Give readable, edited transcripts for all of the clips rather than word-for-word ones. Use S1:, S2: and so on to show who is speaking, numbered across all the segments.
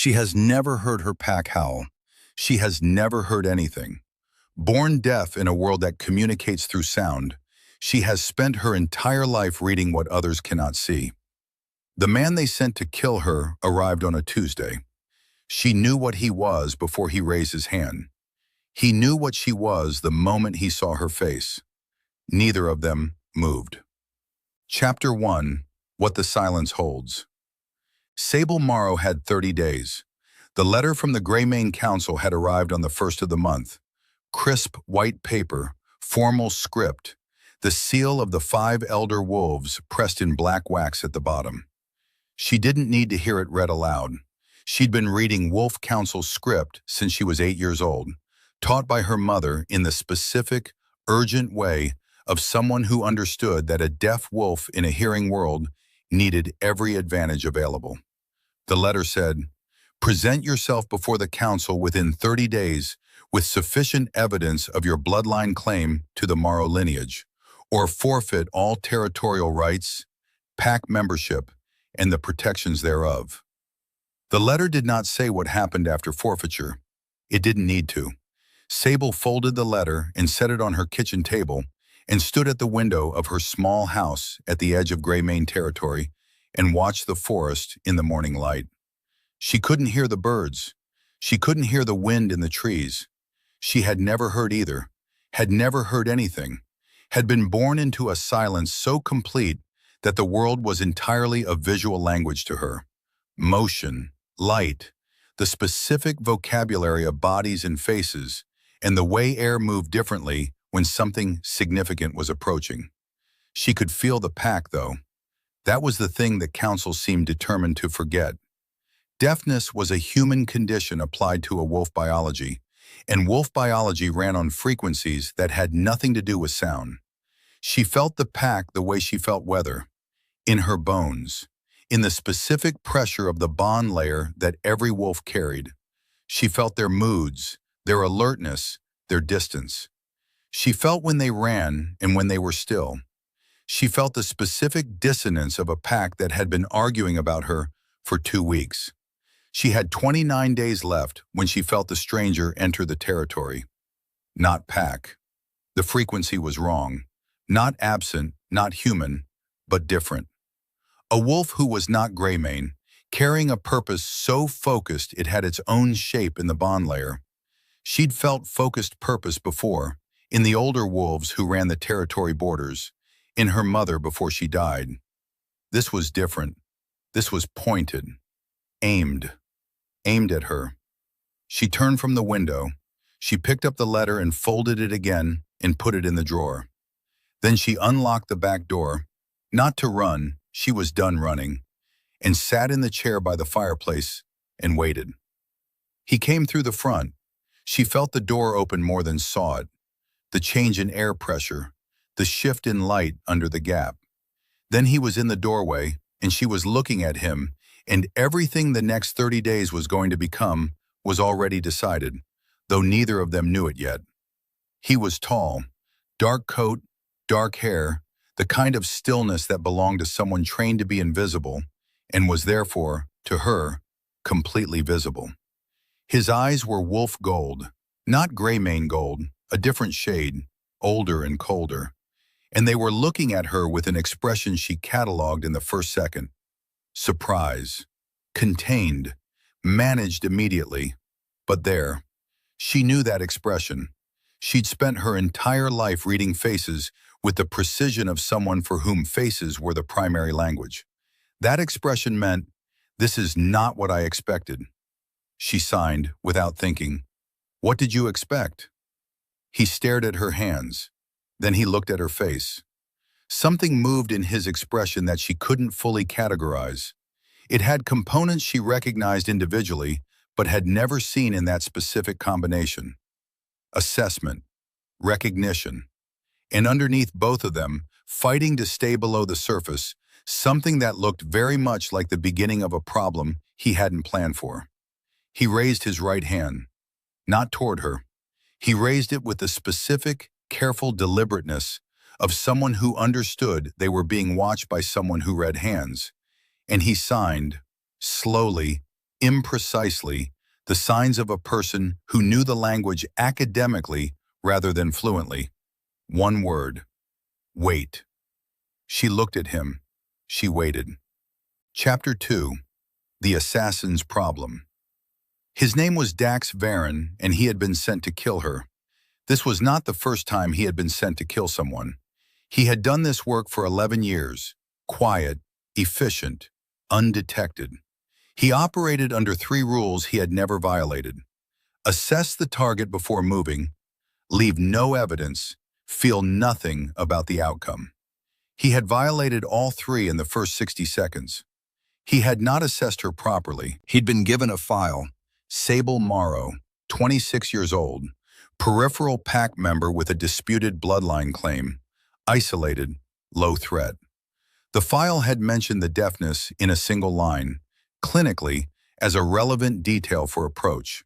S1: She has never heard her pack howl. She has never heard anything. Born deaf in a world that communicates through sound, she has spent her entire life reading what others cannot see. The man they sent to kill her arrived on a Tuesday. She knew what he was before he raised his hand. He knew what she was the moment he saw her face. Neither of them moved. Chapter 1. What the Silence Holds. Sable Morrow had 30 days. The letter from the Greymane Council had arrived on the 1st of the month. Crisp white paper, formal script, the seal of the 5 elder wolves pressed in black wax at the bottom. She didn't need to hear it read aloud. She'd been reading Wolf Council script since she was 8 years old, taught by her mother in the specific, urgent way of someone who understood that a deaf wolf in a hearing world needed every advantage available. The letter said, "Present yourself before the council within 30 days with sufficient evidence of your bloodline claim to the Morrow lineage, or forfeit all territorial rights, pack membership, and the protections thereof." The letter did not say what happened after forfeiture. It didn't need to. Sable folded the letter and set it on her kitchen table and stood at the window of her small house at the edge of Greymane territory and watched the forest in the morning light. She couldn't hear the birds. She couldn't hear the wind in the trees. She had never heard either, had never heard anything, had been born into a silence so complete that the world was entirely a visual language to her. Motion, light, the specific vocabulary of bodies and faces, and the way air moved differently when something significant was approaching. She could feel the pack, though. That was the thing the council seemed determined to forget. Deafness was a human condition applied to a wolf biology, and wolf biology ran on frequencies that had nothing to do with sound. She felt the pack the way she felt weather, in her bones, in the specific pressure of the bond layer that every wolf carried. She felt their moods, their alertness, their distance. She felt when they ran and when they were still. She felt the specific dissonance of a pack that had been arguing about her for 2 weeks. She had 29 days left when she felt the stranger enter the territory. Not pack. The frequency was wrong. Not absent, not human, but different. A wolf who was not Greymane, carrying a purpose so focused it had its own shape in the bond layer. She'd felt focused purpose before, in the older wolves who ran the territory borders, in her mother before she died. This was different. This was pointed, aimed at her. She turned from the window. She picked up the letter and folded it again and put it in the drawer. Then she unlocked the back door, not to run, she was done running, and sat in the chair by the fireplace and waited. He came through the front. She felt the door open more than saw it, the change in air pressure, the shift in light under the gap. Then he was in the doorway, and she was looking at him, and everything the next 30 days was going to become was already decided, though neither of them knew it yet. He was tall, dark coat, dark hair, the kind of stillness that belonged to someone trained to be invisible, and was therefore, to her, completely visible. His eyes were wolf gold, not Greymane gold, a different shade, older and colder, and they were looking at her with an expression she cataloged in the first second. Surprise, contained, managed immediately. But there, she knew that expression. She'd spent her entire life reading faces with the precision of someone for whom faces were the primary language. That expression meant, "This is not what I expected." She signed, without thinking. "What did you expect?" He stared at her hands. Then he looked at her face. Something moved in his expression that she couldn't fully categorize. It had components she recognized individually, but had never seen in that specific combination. Assessment, recognition, and underneath both of them, fighting to stay below the surface, something that looked very much like the beginning of a problem he hadn't planned for. He raised his right hand, not toward her. He raised it with the specific, careful deliberateness of someone who understood they were being watched by someone who read hands, and he signed, slowly, imprecisely, the signs of a person who knew the language academically rather than fluently. One word. Wait. She looked at him. She waited. Chapter 2. The Assassin's Problem. His name was Dax Varon, and he had been sent to kill her. This was not the first time he had been sent to kill someone. He had done this work for 11 years, quiet, efficient, undetected. He operated under 3 rules he had never violated. Assess the target before moving, leave no evidence, feel nothing about the outcome. He had violated all 3 in the first 60 seconds. He had not assessed her properly. He'd been given a file. Sable Morrow, 26 years old, peripheral pack member with a disputed bloodline claim, isolated, low threat. The file had mentioned the deafness in a single line, clinically, as a relevant detail for approach.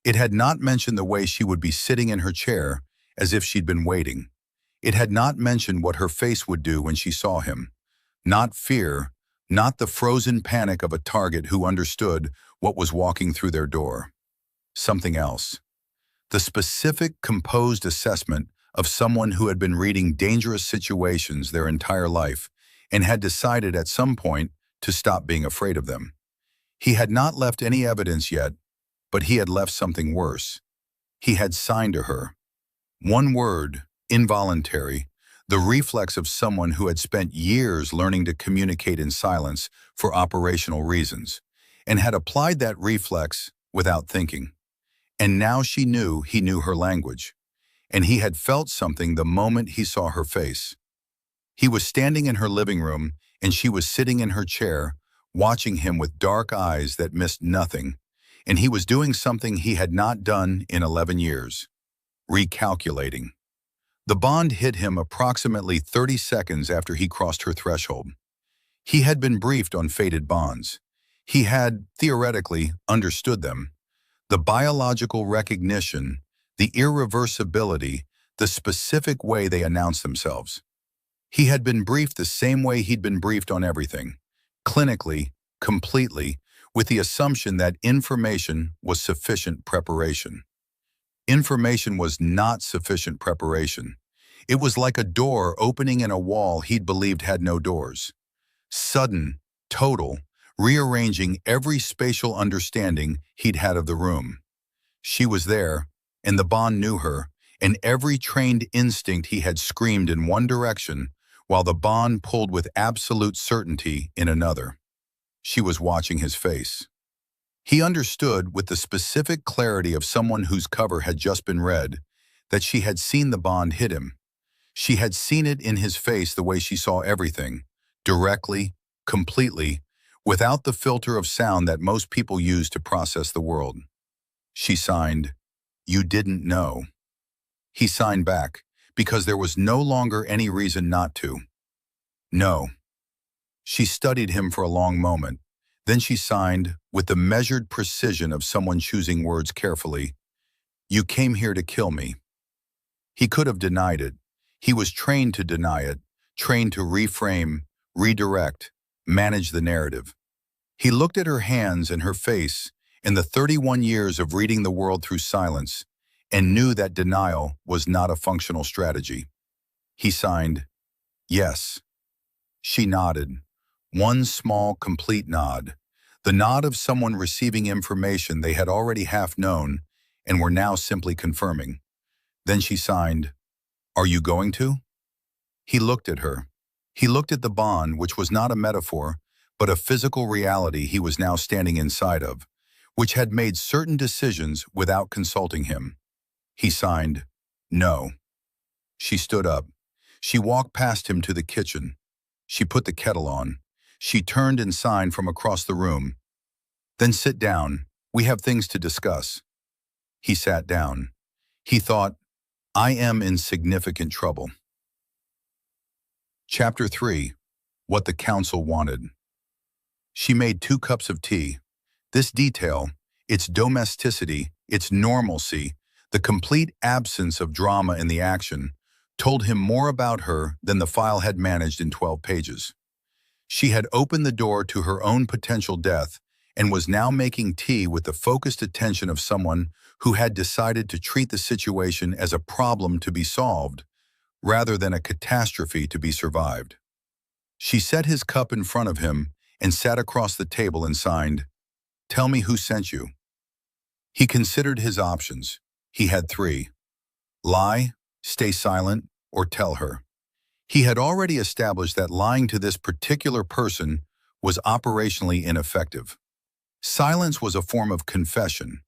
S1: It had not mentioned the way she would be sitting in her chair, as if she'd been waiting. It had not mentioned what her face would do when she saw him. Not fear, not the frozen panic of a target who understood what was walking through their door. Something else. The specific, composed assessment of someone who had been reading dangerous situations their entire life and had decided at some point to stop being afraid of them. He had not left any evidence yet, but he had left something worse. He had signed to her. One word, involuntary, the reflex of someone who had spent years learning to communicate in silence for operational reasons, and had applied that reflex without thinking. And now she knew he knew her language, and he had felt something the moment he saw her face. He was standing in her living room, and she was sitting in her chair, watching him with dark eyes that missed nothing, and he was doing something he had not done in 11 years, recalculating. The bond hit him approximately 30 seconds after he crossed her threshold. He had been briefed on fated bonds. He had, theoretically, understood them. The biological recognition, the irreversibility, the specific way they announce themselves. He had been briefed the same way he'd been briefed on everything, clinically, completely, with the assumption that information was sufficient preparation. Information was not sufficient preparation. It was like a door opening in a wall he'd believed had no doors. Sudden, total, rearranging every spatial understanding he'd had of the room. She was there, and the bond knew her, and every trained instinct he had screamed in one direction, while the bond pulled with absolute certainty in another. She was watching his face. He understood with the specific clarity of someone whose cover had just been read that she had seen the bond hit him. She had seen it in his face the way she saw everything, directly, completely, without the filter of sound that most people use to process the world. She signed, "You didn't know." He signed back, because there was no longer any reason not to. "No." She studied him for a long moment. Then she signed, with the measured precision of someone choosing words carefully, "You came here to kill me." He could have denied it. He was trained to deny it, trained to reframe, redirect, manage the narrative. He looked at her hands and her face in the 31 years of reading the world through silence and knew that denial was not a functional strategy. He signed, "Yes." She nodded. One small, complete nod. The nod of someone receiving information they had already half known and were now simply confirming. Then she signed, "Are you going to?" He looked at her. He looked at the bond, which was not a metaphor, but a physical reality he was now standing inside of, which had made certain decisions without consulting him. He signed, "No." She stood up. She walked past him to the kitchen. She put the kettle on. She turned and signed from across the room. "Then sit down. We have things to discuss." He sat down. He thought, "I am in significant trouble." Chapter 3. What the council wanted. She made 2 cups of tea. This detail, its domesticity, its normalcy, the complete absence of drama in the action, told him more about her than the file had managed in 12 pages. She had opened the door to her own potential death and was now making tea with the focused attention of someone who had decided to treat the situation as a problem to be solved rather than a catastrophe to be survived. She set his cup in front of him and sat across the table and signed, "Tell me who sent you." He considered his options. He had three: lie, stay silent, or tell her. He had already established that lying to this particular person was operationally ineffective. Silence was a form of confession,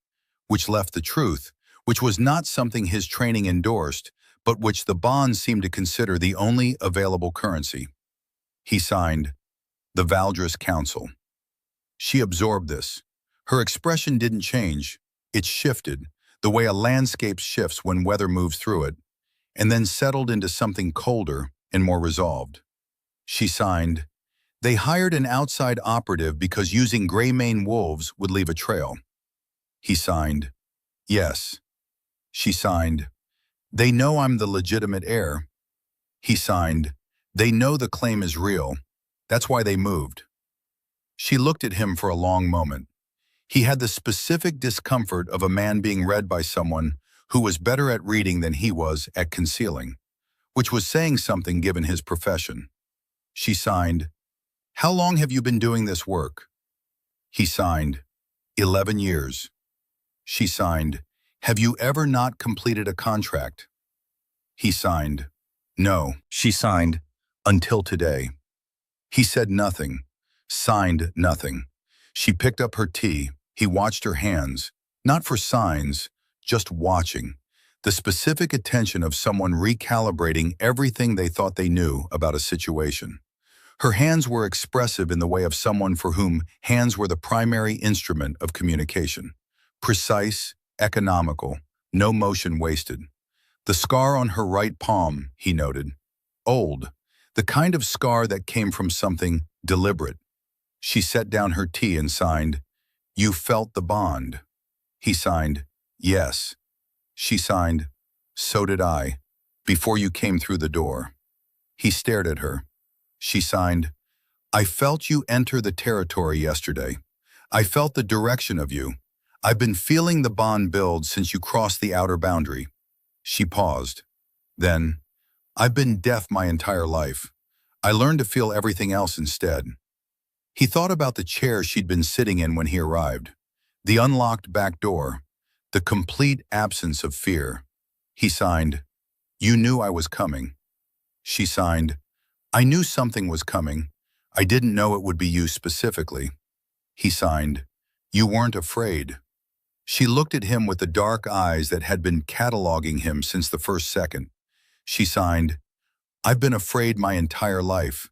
S1: which left the truth, which was not something his training endorsed, but which the bond seemed to consider the only available currency. He signed, "The Valdres Council." She absorbed this. Her expression didn't change. It shifted, the way a landscape shifts when weather moves through it, and then settled into something colder and more resolved. She signed, "They hired an outside operative because using gray mane wolves would leave a trail." He signed, "Yes." She signed, "They know I'm the legitimate heir." He signed, "They know the claim is real. That's why they moved." She looked at him for a long moment. He had the specific discomfort of a man being read by someone who was better at reading than he was at concealing, which was saying something given his profession. She signed, "How long have you been doing this work?" He signed, 11 years. She signed, "Have you ever not completed a contract?" He signed, "No." She signed, "Until today." He said nothing, signed nothing. She picked up her tea. He watched her hands, not for signs, just watching, the specific attention of someone recalibrating everything they thought they knew about a situation. Her hands were expressive in the way of someone for whom hands were the primary instrument of communication. Precise, economical, no motion wasted. The scar on her right palm, he noted. Old, the kind of scar that came from something deliberate. She set down her tea and signed, "You felt the bond." He signed, "Yes." She signed, "So did I, before you came through the door." He stared at her. She signed, "I felt you enter the territory yesterday. I felt the direction of you. I've been feeling the bond build since you crossed the outer boundary." She paused. Then, "I've been deaf my entire life. I learned to feel everything else instead." He thought about the chair she'd been sitting in when he arrived, the unlocked back door, the complete absence of fear. He signed, "You knew I was coming." She signed, "I knew something was coming. I didn't know it would be you specifically." He signed, "You weren't afraid." She looked at him with the dark eyes that had been cataloging him since the first second. She signed, "I've been afraid my entire life.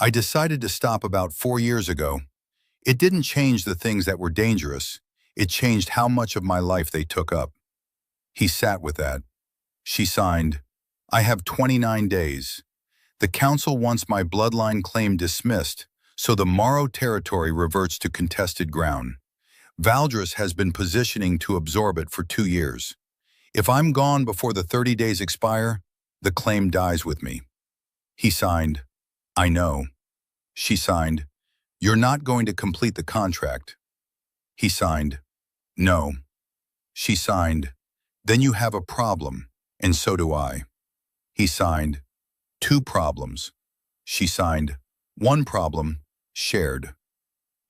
S1: I decided to stop about 4 years ago. It didn't change the things that were dangerous. It changed how much of my life they took up." He sat with that. She signed, "I have 29 days. The council wants my bloodline claim dismissed, so the Morrow territory reverts to contested ground. Valdres has been positioning to absorb it for 2 years. If I'm gone before the 30 days expire, the claim dies with me." He signed, "I know." She signed, "You're not going to complete the contract." He signed, "No." She signed, "Then you have a problem, and so do I." He signed, "2 problems." She signed, "1 problem, shared."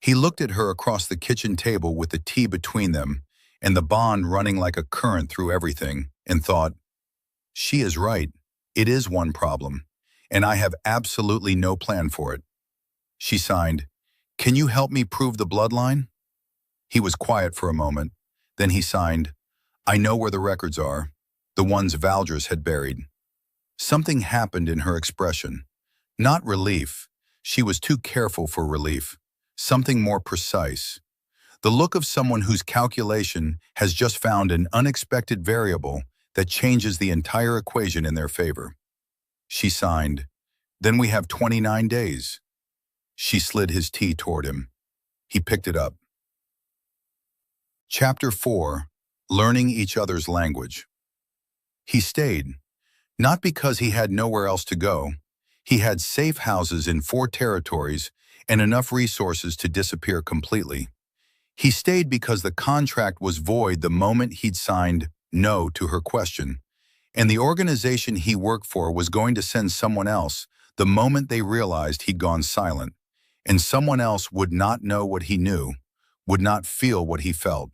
S1: He looked at her across the kitchen table with the tea between them and the bond running like a current through everything, and thought, "She is right. It is 1 problem, and I have absolutely no plan for it." She signed, "Can you help me prove the bloodline?" He was quiet for a moment. Then he signed, "I know where the records are, the ones Valdres had buried." Something happened in her expression. Not relief. She was too careful for relief. Something more precise. The look of someone whose calculation has just found an unexpected variable that changes the entire equation in their favor. She signed, "Then we have 29 days." She slid his tea toward him. He picked it up. Chapter 4. Learning each other's language. He stayed, not because he had nowhere else to go. He had safe houses in 4 territories and enough resources to disappear completely. He stayed because the contract was void the moment he'd signed no to her question, and the organization he worked for was going to send someone else the moment they realized he'd gone silent, and someone else would not know what he knew, would not feel what he felt,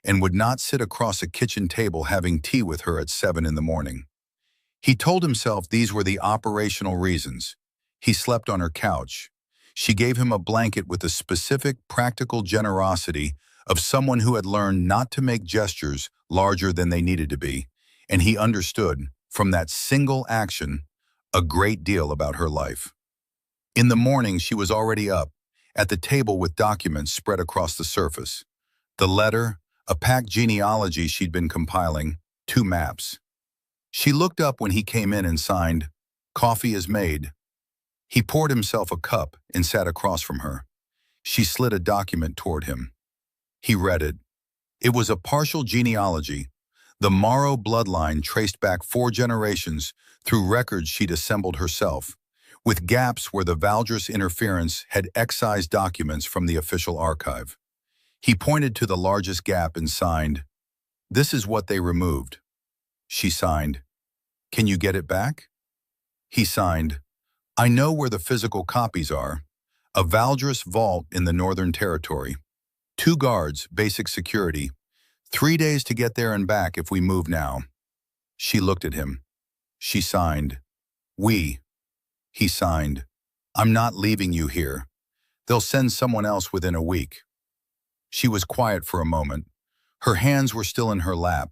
S1: and would not sit across a kitchen table having tea with her at 7 in the morning. He told himself these were the operational reasons. He slept on her couch. She gave him a blanket with the specific, practical generosity of someone who had learned not to make gestures larger than they needed to be, and he understood, from that single action, a great deal about her life. In the morning, she was already up, at the table with documents spread across the surface. The letter, a packed genealogy she'd been compiling, 2 maps. She looked up when he came in and signed, "Coffee is made." He poured himself a cup and sat across from her. She slid a document toward him. He read it. It was a partial genealogy. The Morrow bloodline traced back 4 generations through records she'd assembled herself, with gaps where the Valdres interference had excised documents from the official archive. He pointed to the largest gap and signed, "This is what they removed." She signed, "Can you get it back?" He signed, "I know where the physical copies are. A Valdres vault in the Northern Territory. 2 guards, basic security. 3 days to get there and back if we move now." She looked at him. She signed, "We." He signed, "I'm not leaving you here. They'll send someone else within a week." She was quiet for a moment. Her hands were still in her lap.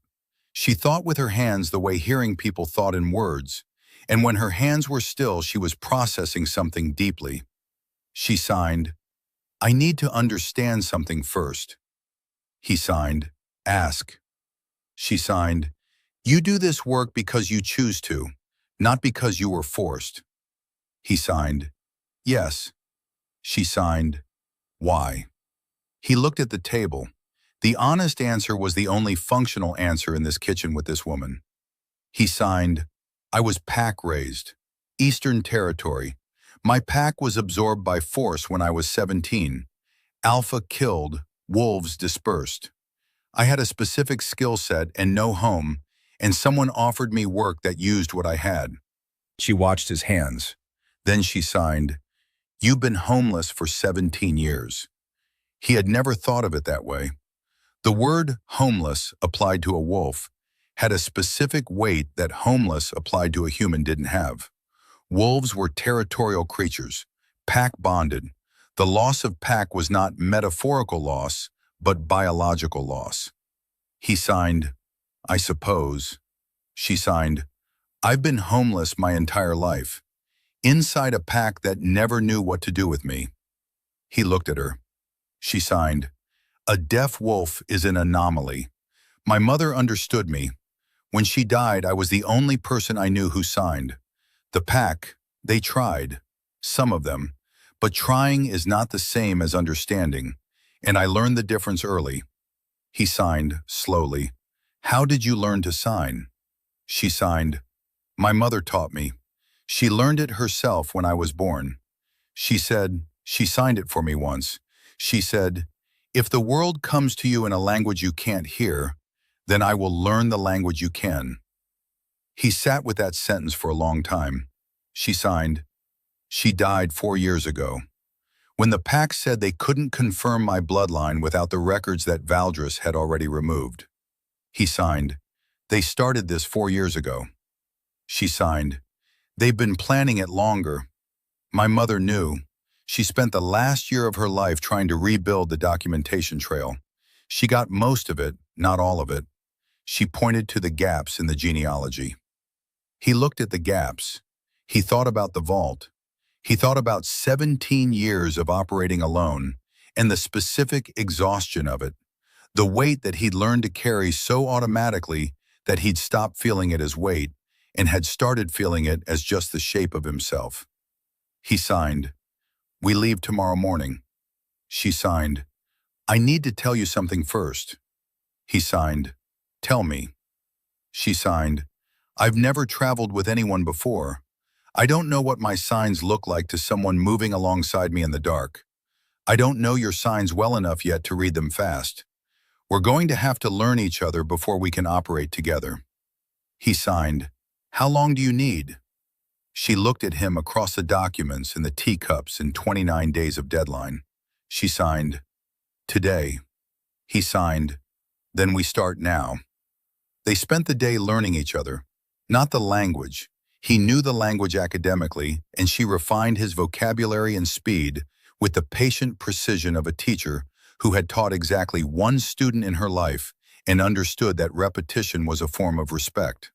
S1: She thought with her hands the way hearing people thought in words, and when her hands were still, she was processing something deeply. She signed, "I need to understand something first." He signed, "Ask." She signed, "You do this work because you choose to, not because you were forced." He signed, "Yes." She signed, "Why?" He looked at the table. The honest answer was the only functional answer in this kitchen with this woman. He signed, "I was pack-raised. Eastern Territory. My pack was absorbed by force when I was 17. Alpha killed, wolves dispersed. I had a specific skill set and no home, and someone offered me work that used what I had." She watched his hands. Then she signed, "You've been homeless for 17 years. He had never thought of it that way. The word homeless applied to a wolf had a specific weight that homeless applied to a human didn't have. Wolves were territorial creatures, pack-bonded. The loss of pack was not metaphorical loss, but biological loss. He signed, "I suppose." She signed, "I've been homeless my entire life, inside a pack that never knew what to do with me." He looked at her. She signed, "A deaf wolf is an anomaly. My mother understood me. When she died, I was the only person I knew who signed. The pack, they tried, some of them, but trying is not the same as understanding, and I learned the difference early." He signed, slowly, "How did you learn to sign?" She signed, "My mother taught me. She learned it herself when I was born. She signed it for me once. She said, 'If the world comes to you in a language you can't hear, then I will learn the language you can.'" He sat with that sentence for a long time. She signed, "She died 4 years ago. When the pack said they couldn't confirm my bloodline without the records that Valdres had already removed." He signed, "They started this 4 years ago." She signed, "They've been planning it longer. My mother knew. She spent the last year of her life trying to rebuild the documentation trail. She got most of it, not all of it." She pointed to the gaps in the genealogy. He looked at the gaps. He thought about the vault. He thought about 17 years of operating alone and the specific exhaustion of it, the weight that he'd learned to carry so automatically that he'd stopped feeling it as weight and had started feeling it as just the shape of himself. He signed, "We leave tomorrow morning." She signed, "I need to tell you something first." He signed, "Tell me." She signed, "I've never traveled with anyone before. I don't know what my signs look like to someone moving alongside me in the dark. I don't know your signs well enough yet to read them fast. We're going to have to learn each other before we can operate together. He signed, How long do you need? She looked at him across the documents and the teacups and 29 days of deadline. She signed, Today. He signed, Then we start now. They spent the day learning each other, not the language. He knew the language academically, and she refined his vocabulary and speed with the patient precision of a teacher who had taught exactly one student in her life and understood that repetition was a form of respect.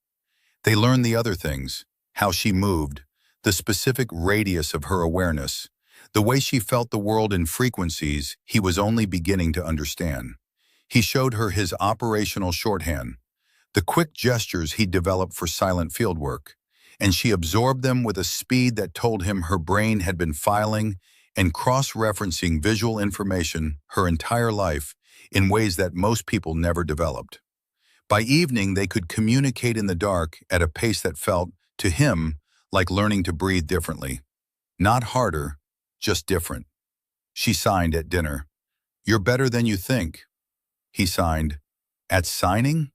S1: They learned the other things, how she moved, the specific radius of her awareness, the way she felt the world in frequencies he was only beginning to understand. He showed her his operational shorthand, the quick gestures he'd developed for silent fieldwork, and she absorbed them with a speed that told him her brain had been filing and cross-referencing visual information her entire life in ways that most people never developed. By evening, they could communicate in the dark at a pace that felt, to him, like learning to breathe differently. Not harder, just different. She signed at dinner, You're better than you think. He signed, At signing?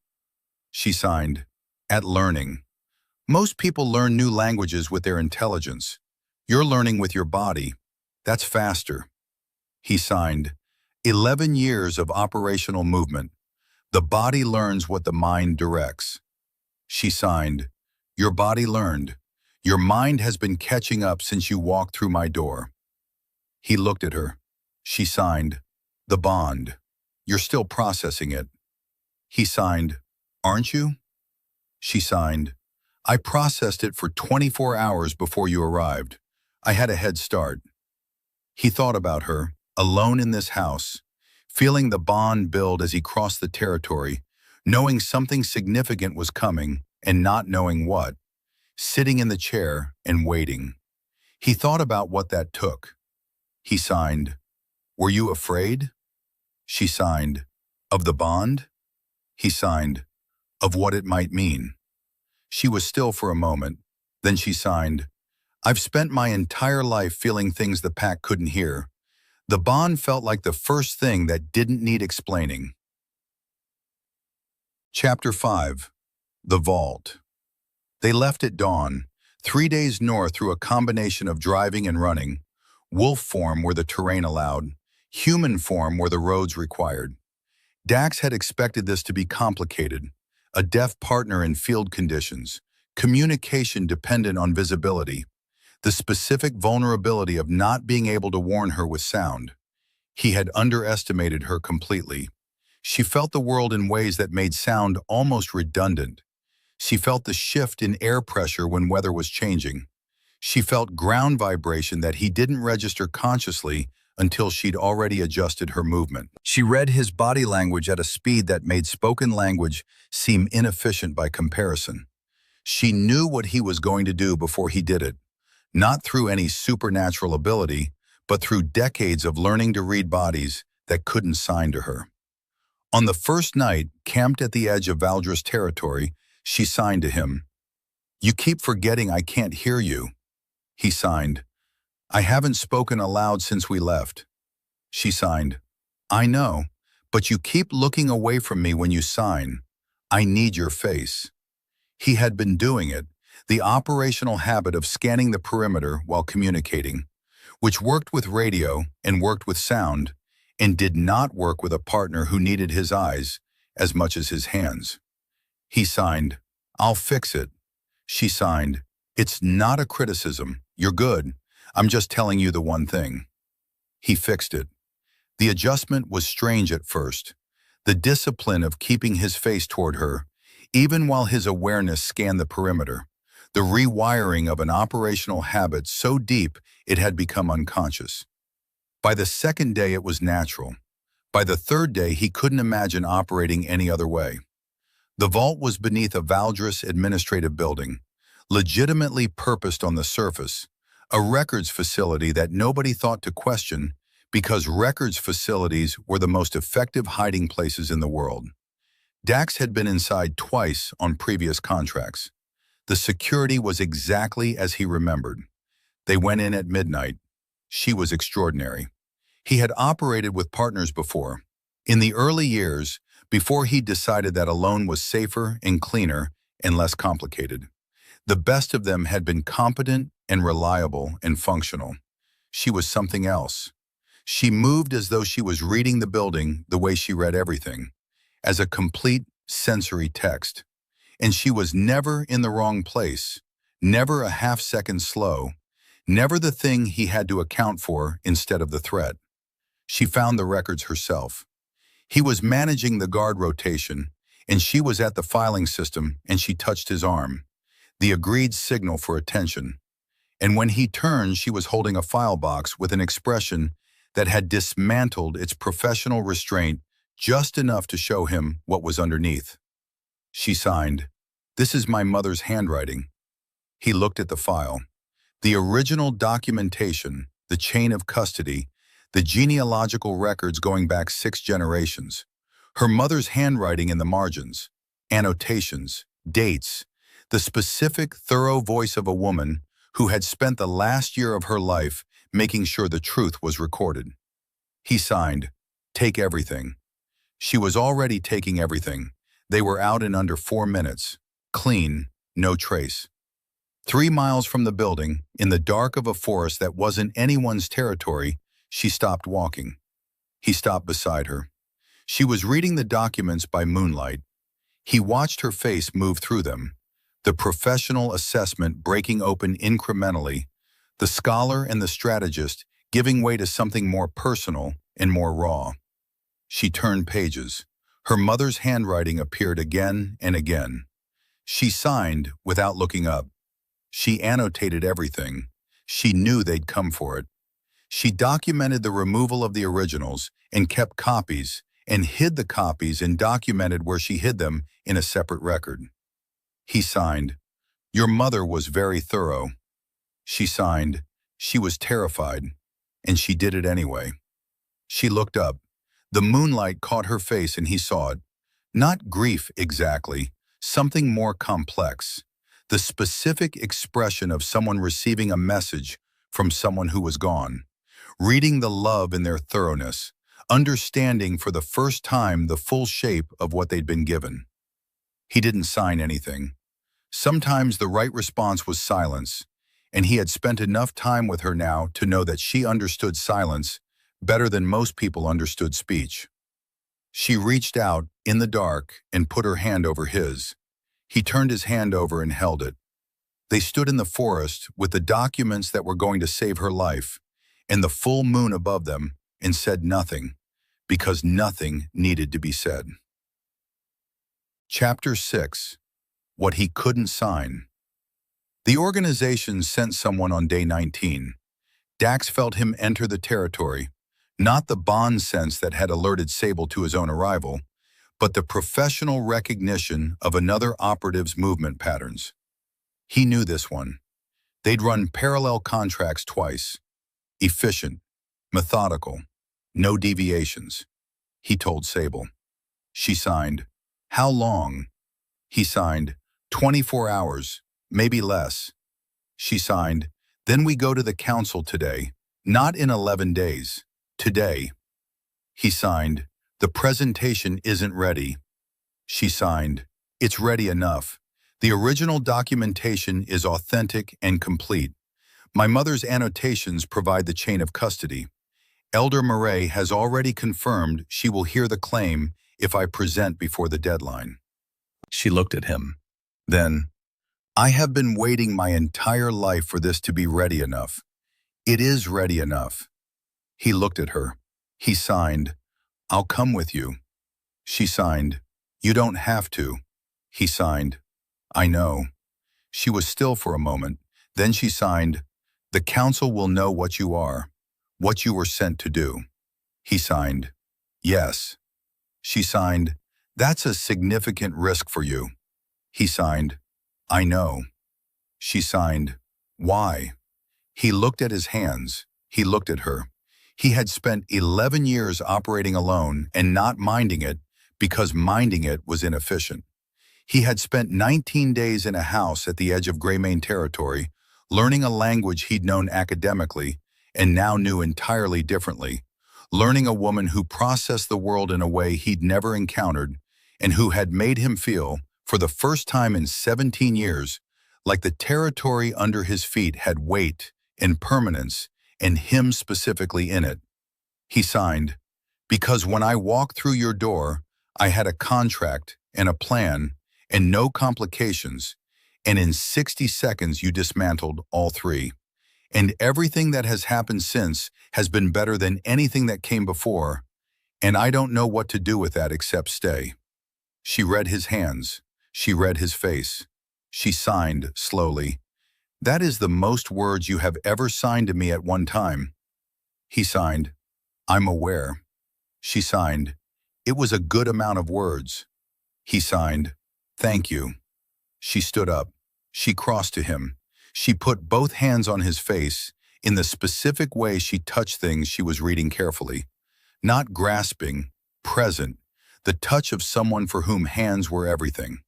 S1: She signed, At learning. Most people learn new languages with their intelligence. You're learning with your body. That's faster. He signed, 11 years of operational movement. The body learns what the mind directs. She signed, Your body learned. Your mind has been catching up since you walked through my door. He looked at her. She signed, The bond. You're still processing it. He signed, Aren't you? She signed, I processed it for 24 hours before you arrived. I had a head start. He thought about her, alone in this house, feeling the bond build as he crossed the territory, knowing something significant was coming and not knowing what, sitting in the chair and waiting. He thought about what that took. He signed, Were you afraid? She signed, Of the bond? He signed, Of what it might mean. She was still for a moment. Then she signed, I've spent my entire life feeling things the pack couldn't hear. The bond felt like the first thing that didn't need explaining. Chapter 5. The Vault. They left at dawn, 3 days north through a combination of driving and running, wolf form where the terrain allowed, human form where the roads required. Dax had expected this to be complicated, a deaf partner in field conditions, communication dependent on visibility, the specific vulnerability of not being able to warn her with sound. He had underestimated her completely. She felt the world in ways that made sound almost redundant. She felt the shift in air pressure when weather was changing. She felt ground vibration that he didn't register consciously until she'd already adjusted her movement. She read his body language at a speed that made spoken language seem inefficient by comparison. She knew what he was going to do before he did it, not through any supernatural ability, but through decades of learning to read bodies that couldn't sign to her. On the first night, camped at the edge of Valdra's territory, she signed to him, You keep forgetting I can't hear you. He signed, I haven't spoken aloud since we left. She signed, I know, but you keep looking away from me when you sign. I need your face. He had been doing it, the operational habit of scanning the perimeter while communicating, which worked with radio and worked with sound, and did not work with a partner who needed his eyes as much as his hands. He signed, I'll fix it. She signed, It's not a criticism. You're good. I'm just telling you the one thing. He fixed it. The adjustment was strange at first. The discipline of keeping his face toward her, even while his awareness scanned the perimeter. The rewiring of an operational habit so deep it had become unconscious. By the second day it was natural. By the third day he couldn't imagine operating any other way. The vault was beneath a Valdris administrative building, legitimately purposed on the surface, a records facility that nobody thought to question because records facilities were the most effective hiding places in the world. Dax had been inside twice on previous contracts. The security was exactly as he remembered. They went in at midnight. She was extraordinary. He had operated with partners before. In the early years, before he decided that alone was safer and cleaner and less complicated. The best of them had been competent and reliable and functional. She was something else. She moved as though she was reading the building the way she read everything, as a complete sensory text. And she was never in the wrong place, never a half-second slow, never the thing he had to account for instead of the threat. She found the records herself. He was managing the guard rotation, and she was at the filing system, and she touched his arm, the agreed signal for attention. And when he turned, she was holding a file box with an expression that had dismantled its professional restraint just enough to show him what was underneath. She signed, "This is my mother's handwriting." He looked at the file. The original documentation, the chain of custody, the genealogical records going back 6 generations. Her mother's handwriting in the margins, annotations, dates, the specific, thorough voice of a woman who had spent the last year of her life making sure the truth was recorded. He signed, "Take everything." She was already taking everything. They were out in under 4 minutes. Clean, no trace. 3 miles from the building, in the dark of a forest that wasn't anyone's territory, she stopped walking. He stopped beside her. She was reading the documents by moonlight. He watched her face move through them, the professional assessment breaking open incrementally, the scholar and the strategist giving way to something more personal and more raw. She turned pages. Her mother's handwriting appeared again and again. She signed without looking up. She annotated everything. She knew they'd come for it. She documented the removal of the originals and kept copies and hid the copies and documented where she hid them in a separate record. He signed, "Your mother was very thorough." She signed, "She was terrified, and she did it anyway." She looked up. The moonlight caught her face and he saw it. Not grief exactly, something more complex. The specific expression of someone receiving a message from someone who was gone, reading the love in their thoroughness, understanding for the first time the full shape of what they'd been given. He didn't sign anything. Sometimes the right response was silence, and he had spent enough time with her now to know that she understood silence better than most people understood speech. She reached out in the dark and put her hand over his. He turned his hand over and held it. They stood in the forest with the documents that were going to save her life, and the full moon above them, and said nothing, because nothing needed to be said. Chapter 6. What he couldn't sign. The organization sent someone on day 19. Dax felt him enter the territory, not the bond sense that had alerted Sable to his own arrival, but the professional recognition of another operative's movement patterns. He knew this one. They'd run parallel contracts twice. Efficient, methodical, no deviations. He told Sable. She signed, "How long?" He signed, 24 hours, maybe less. She signed, "Then we go to the council today, not in 11 days, today." He signed, "The presentation isn't ready." She signed, "It's ready enough. The original documentation is authentic and complete. My mother's annotations provide the chain of custody. Elder Murray has already confirmed she will hear the claim if I present before the deadline." She looked at him. Then, "I have been waiting my entire life for this to be ready enough. It is ready enough." He looked at her. He signed, "I'll come with you." She signed, "You don't have to." He signed, "I know." She was still for a moment. Then she signed, "The council will know what you are, what you were sent to do." He signed, "Yes." She signed, "That's a significant risk for you." He signed, "I know." She signed, "Why?" He looked at his hands. He looked at her. He had spent 11 years operating alone and not minding it because minding it was inefficient. He had spent 19 days in a house at the edge of Greymane territory, learning a language he'd known academically and now knew entirely differently, learning a woman who processed the world in a way he'd never encountered and who had made him feel, for the first time in 17 years, like the territory under his feet had weight and permanence and him specifically in it. He signed, "Because when I walked through your door, I had a contract and a plan and no complications, and in 60 seconds you dismantled all three. And everything that has happened since has been better than anything that came before, and I don't know what to do with that except stay." She read his hands. She read his face. She signed slowly, "That is the most words you have ever signed to me at one time." He signed, "I'm aware." She signed, "It was a good amount of words." He signed, "Thank you." She stood up. She crossed to him. She put both hands on his face in the specific way she touched things she was reading carefully. Not grasping, present, the touch of someone for whom hands were everything.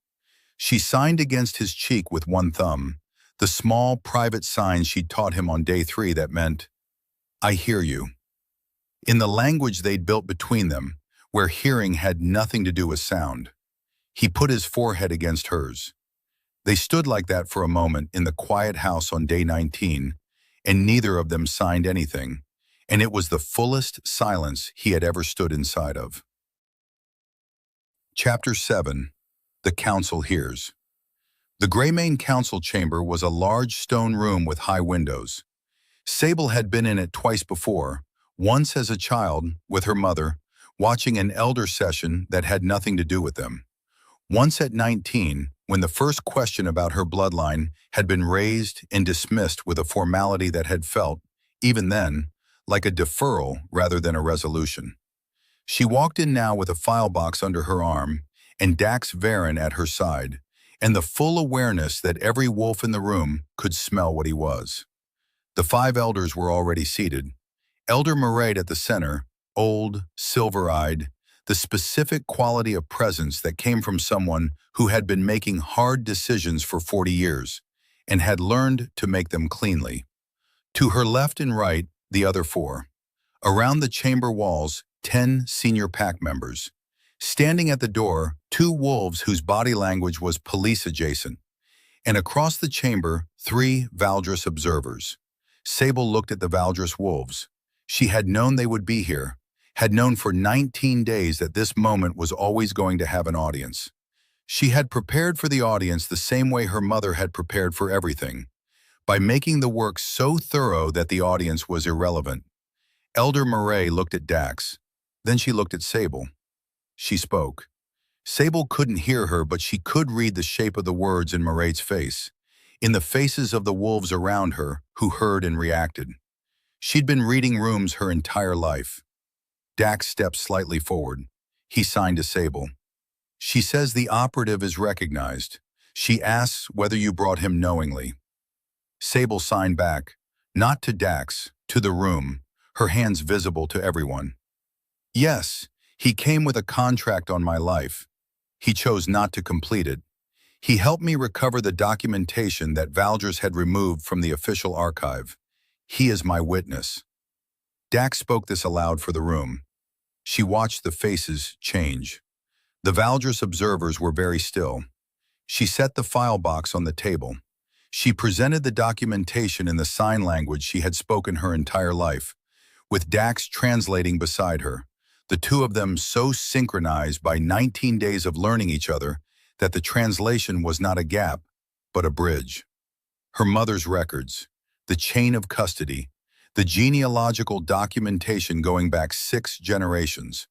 S1: She signed against his cheek with one thumb, the small private sign she'd taught him on day 3 that meant, "I hear you." In the language they'd built between them, where hearing had nothing to do with sound. He put his forehead against hers. They stood like that for a moment in the quiet house on day 19, and neither of them signed anything, and it was the fullest silence he had ever stood inside of. Chapter 7. The Council Hears. The Greymane Council Chamber was a large stone room with high windows. Sable had been in it twice before, once as a child, with her mother, watching an elder session that had nothing to do with them. Once at 19, when the first question about her bloodline had been raised and dismissed with a formality that had felt, even then, like a deferral rather than a resolution. She walked in now with a file box under her arm and Dax Varen at her side, and the full awareness that every wolf in the room could smell what he was. The 5 elders were already seated. Elder Murray at the center, old, silver-eyed, the specific quality of presence that came from someone who had been making hard decisions for 40 years and had learned to make them cleanly. To her left and right, the other 4. Around the chamber walls, 10 senior pack members. Standing at the door, 2 wolves whose body language was police-adjacent. And across the chamber, 3 Valdres observers. Sable looked at the Valdres wolves. She had known they would be here, had known for 19 days that this moment was always going to have an audience. She had prepared for the audience the same way her mother had prepared for everything, by making the work so thorough that the audience was irrelevant. Elder Murray looked at Dax. Then she looked at Sable. She spoke. Sable couldn't hear her, but she could read the shape of the words in Murray's face, in the faces of the wolves around her who heard and reacted. She'd been reading rooms her entire life. Dax stepped slightly forward. He signed to Sable. She says the operative is recognized. She asks whether you brought him knowingly. Sable signed back, not to Dax, to the room, her hands visible to everyone. Yes, he came with a contract on my life. He chose not to complete it. He helped me recover the documentation that Valdres had removed from the official archive. He is my witness. Dax spoke this aloud for the room. She watched the faces change. The Valdres observers were very still. She set the file box on the table. She presented the documentation in the sign language she had spoken her entire life, with Dax translating beside her, the 2 of them so synchronized by 19 days of learning each other that the translation was not a gap, but a bridge. Her mother's records, the chain of custody, the genealogical documentation going back 6 generations,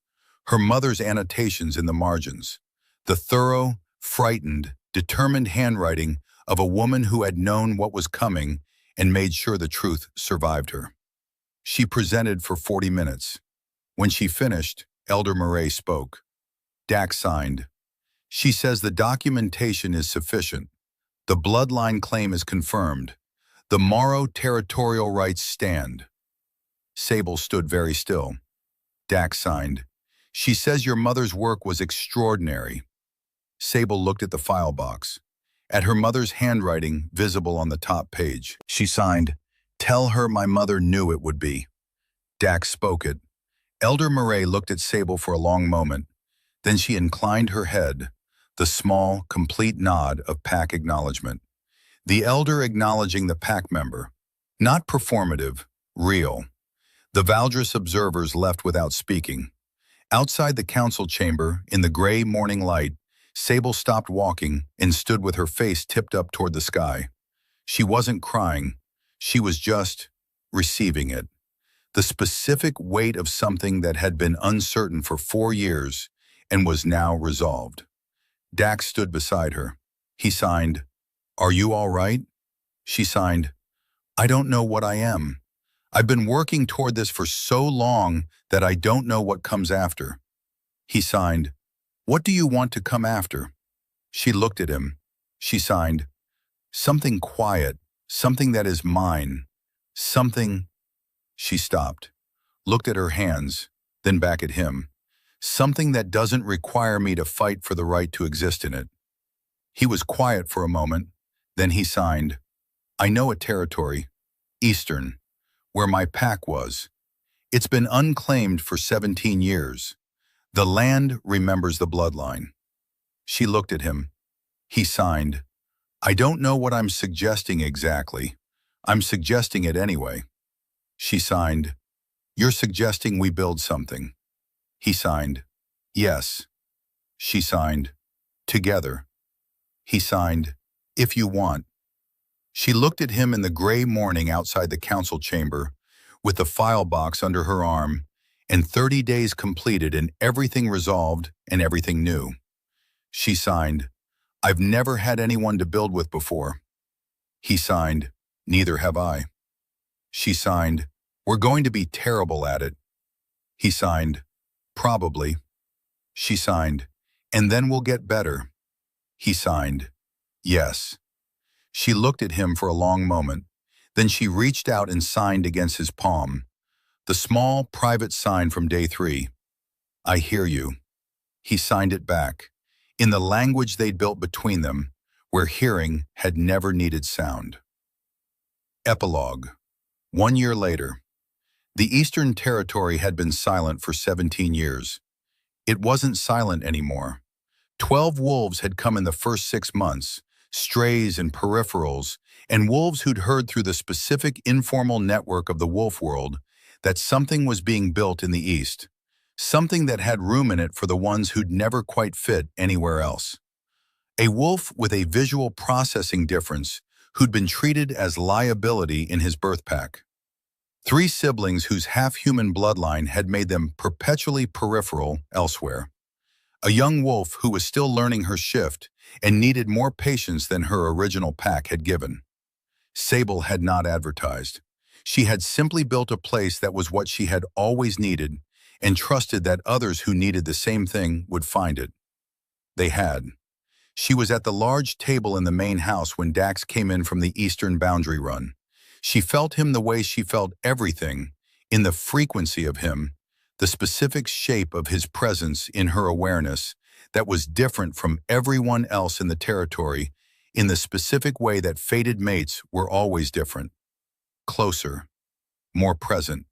S1: her mother's annotations in the margins, the thorough, frightened, determined handwriting of a woman who had known what was coming and made sure the truth survived her. She presented for 40 minutes. When she finished, Elder Murray spoke. Dax signed. She says the documentation is sufficient. The bloodline claim is confirmed. The Morrow territorial rights stand. Sable stood very still. Dax signed. She says your mother's work was extraordinary. Sable looked at the file box, at her mother's handwriting visible on the top page. She signed, "Tell her my mother knew it would be." Dax spoke it. Elder Murray looked at Sable for a long moment. Then she inclined her head, the small, complete nod of pack acknowledgement. The elder acknowledging the pack member. Not performative, real. The Valdris observers left without speaking. Outside the council chamber, in the gray morning light, Sable stopped walking and stood with her face tipped up toward the sky. She wasn't crying. She was just receiving it. The specific weight of something that had been uncertain for 4 years and was now resolved. Dax stood beside her. He signed, "Are you all right?" She signed, "I don't know what I am. I've been working toward this for so long that I don't know what comes after." He signed, "What do you want to come after?" She looked at him. She signed, "Something quiet, something that is mine, something—" She stopped, looked at her hands, then back at him. "Something that doesn't require me to fight for the right to exist in it." He was quiet for a moment, then he signed, "I know a territory, Eastern, where my pack was. It's been unclaimed for 17 years. The land remembers the bloodline." She looked at him. He signed, "I don't know what I'm suggesting exactly. I'm suggesting it anyway." She signed, "You're suggesting we build something." He signed, "Yes." She signed, "Together." He signed, "If you want." She looked at him in the gray morning outside the council chamber, with the file box under her arm, and 30 days completed and everything resolved and everything new. She signed, "I've never had anyone to build with before." He signed, "Neither have I." She signed, "We're going to be terrible at it." He signed, "Probably." She signed, "And then we'll get better." He signed, "Yes." She looked at him for a long moment. Then she reached out and signed against his palm. The small, private sign from day 3. "I hear you." He signed it back, in the language they'd built between them, where hearing had never needed sound. Epilogue. 1 year later. The Eastern Territory had been silent for 17 years. It wasn't silent anymore. 12 wolves had come in the first 6 months, strays and peripherals, and wolves who'd heard through the specific informal network of the wolf world that something was being built in the East, something that had room in it for the ones who'd never quite fit anywhere else. A wolf with a visual processing difference who'd been treated as liability in his birth pack. 3 siblings whose half-human bloodline had made them perpetually peripheral elsewhere. A young wolf who was still learning her shift and needed more patience than her original pack had given. Sable had not advertised. She had simply built a place that was what she had always needed and trusted that others who needed the same thing would find it. They had. She was at the large table in the main house when Dax came in from the eastern boundary run. She felt him the way she felt everything, in the frequency of him, the specific shape of his presence in her awareness that was different from everyone else in the territory, in the specific way that fated mates were always different. Closer, more present.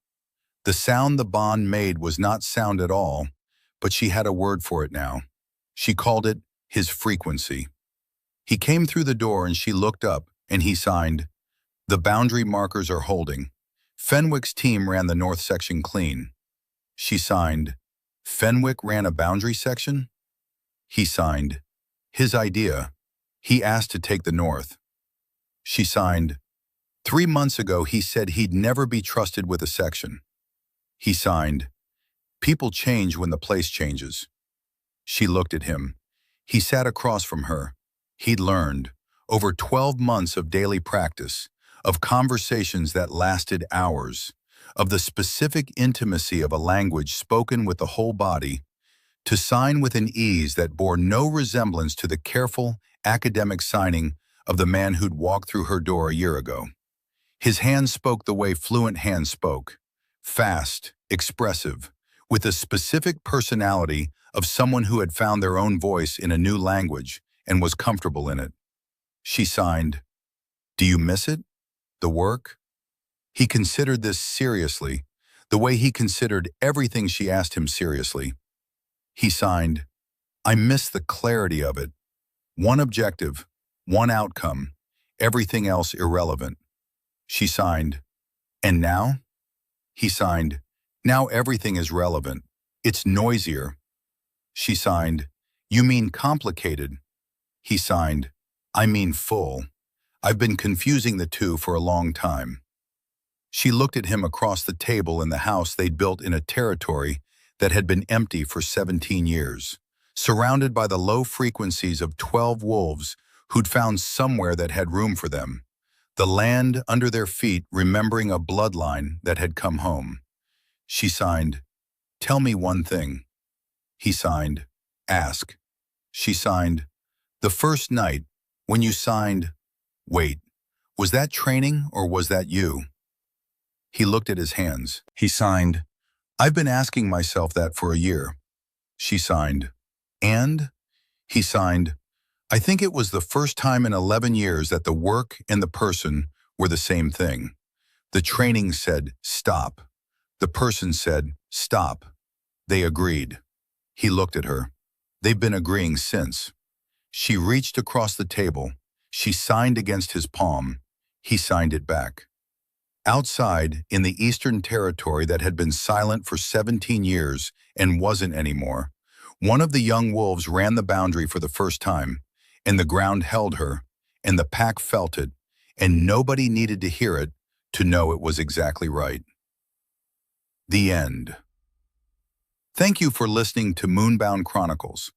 S1: The sound the bond made was not sound at all, but she had a word for it now. She called it his frequency. He came through the door and she looked up, and he signed, "The boundary markers are holding. Fenwick's team ran the north section clean." She signed, "Fenwick ran a boundary section?" He signed, "His idea. He asked to take the north." She signed, "3 months ago he said he'd never be trusted with a section." He signed, "People change when the place changes." She looked at him. He sat across from her. He'd learned, over 12 months of daily practice, of conversations that lasted hours, of the specific intimacy of a language spoken with the whole body, to sign with an ease that bore no resemblance to the careful, academic signing of the man who'd walked through her door a year ago. His hands spoke the way fluent hands spoke, fast, expressive, with the specific personality of someone who had found their own voice in a new language and was comfortable in it. She signed, "Do you miss it? The work?" He considered this seriously, the way he considered everything she asked him seriously. He signed, "I miss the clarity of it. One objective, one outcome, everything else irrelevant." She signed, "And now?" He signed, "Now everything is relevant. It's noisier." She signed, "You mean complicated?" He signed, "I mean full. I've been confusing the two for a long time." She looked at him across the table in the house they'd built in a territory that had been empty for 17 years, surrounded by the low frequencies of 12 wolves who'd found somewhere that had room for them, the land under their feet remembering a bloodline that had come home. She signed, "Tell me one thing." He signed, "Ask." She signed, "The first night, when you signed, wait, was that training or was that you?" He looked at his hands. He signed, "I've been asking myself that for a year." She signed, "And?" He signed, "I think it was the first time in 11 years that the work and the person were the same thing. The training said, stop. The person said, stop. They agreed." He looked at her. "They've been agreeing since." She reached across the table. She signed against his palm. He signed it back. Outside, in the Eastern Territory that had been silent for 17 years and wasn't anymore, one of the young wolves ran the boundary for the first time, and the ground held her, and the pack felt it, and nobody needed to hear it to know it was exactly right. The end. Thank you for listening to Moonbound Chronicles.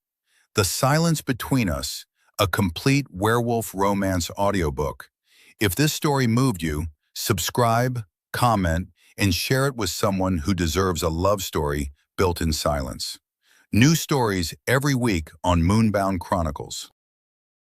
S1: The Silence Between Us, a complete werewolf romance audiobook. If this story moved you, subscribe, comment, and share it with someone who deserves a love story built in silence. New stories every week on Moonbound Chronicles.